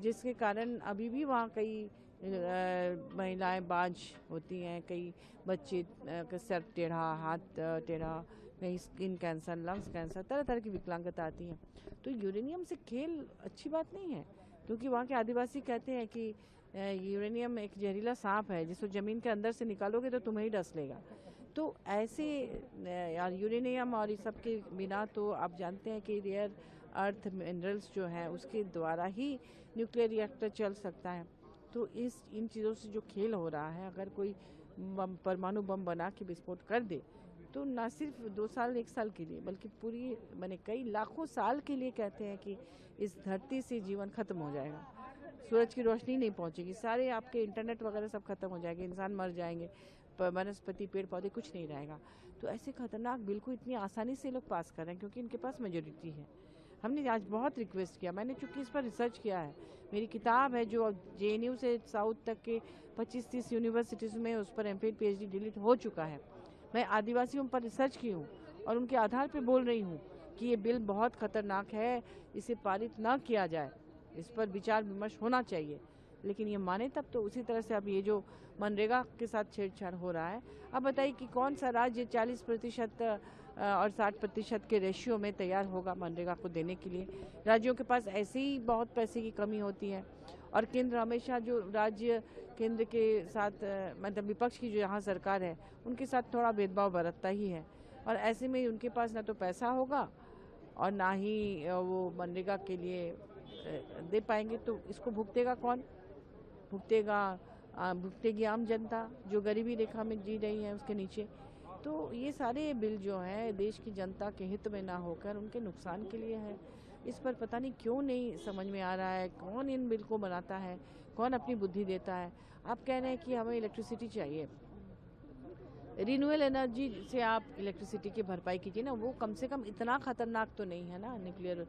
जिसके कारण अभी भी वहाँ कई महिलाएं बांझ होती हैं, कई बच्चे का सर टेढ़ा, हाथ टेढ़ा, कहीं स्किन कैंसर, लंग्स कैंसर, तरह तरह की विकलांगता आती हैं। तो यूरेनियम से खेल अच्छी बात नहीं है, क्योंकि वहाँ के आदिवासी कहते हैं कि यूरेनियम एक जहरीला सांप है, जिसको ज़मीन के अंदर से निकालोगे तो तुम्हें ही डस लेगा। तो ऐसे यार यूरेनियम और इस सब के बिना तो आप जानते हैं कि रेयर अर्थ मिनरल्स जो हैं उसके द्वारा ही न्यूक्लियर रिएक्टर चल सकता है। तो इन चीज़ों से जो खेल हो रहा है, अगर कोई परमाणु बम बना के विस्फोट कर दे तो ना सिर्फ 2 साल 1 साल के लिए, बल्कि पूरी मैंने कई लाखों साल के लिए कहते हैं कि इस धरती से जीवन खत्म हो जाएगा। सूरज की रोशनी नहीं पहुंचेगी, सारे आपके इंटरनेट वगैरह सब खत्म हो जाएंगे, इंसान मर जाएंगे, वनस्पति पेड़ पौधे कुछ नहीं रहेगा। तो ऐसे खतरनाक बिल को इतनी आसानी से लोग पास कर रहे हैं क्योंकि इनके पास मेजोरिटी है। हमने आज बहुत रिक्वेस्ट किया, मैंने चूंकि इस पर रिसर्च किया है, मेरी किताब है जो जेएनयू से साउथ तक के 25-30 यूनिवर्सिटीज़ में उस पर एमफिल पीएचडी डिलीट हो चुका है। मैं आदिवासियों पर रिसर्च की हूँ और उनके आधार पर बोल रही हूँ कि ये बिल बहुत खतरनाक है, इसे पारित ना किया जाए, इस पर विचार विमर्श होना चाहिए। लेकिन ये माने तब तो। उसी तरह से अब ये जो मनरेगा के साथ छेड़छाड़ हो रहा है, अब बताइए कि कौन सा राज्य 40% और 60% के रेशियो में तैयार होगा मनरेगा को देने के लिए। राज्यों के पास ऐसे ही बहुत पैसे की कमी होती है और केंद्र हमेशा जो राज्य केंद्र के साथ मतलब विपक्ष की जो यहाँ सरकार है उनके साथ थोड़ा भेदभाव बरतता ही है। और ऐसे में उनके पास ना तो पैसा होगा और ना ही वो मनरेगा के लिए दे पाएंगे। तो इसको भुगतेगा कौन? भुगतेगी आम जनता जो गरीबी रेखा में जी रही है उसके नीचे। तो ये सारे बिल जो हैं देश की जनता के हित में ना होकर उनके नुकसान के लिए है। इस पर पता नहीं क्यों नहीं समझ में आ रहा है कौन इन बिल को बनाता है, कौन अपनी बुद्धि देता है। आप कह रहे हैं कि हमें इलेक्ट्रिसिटी चाहिए, रिन्यूएबल एनर्जी से आप इलेक्ट्रिसिटी की भरपाई कीजिए ना, वो कम से कम इतना खतरनाक तो नहीं है ना न्यूक्लियर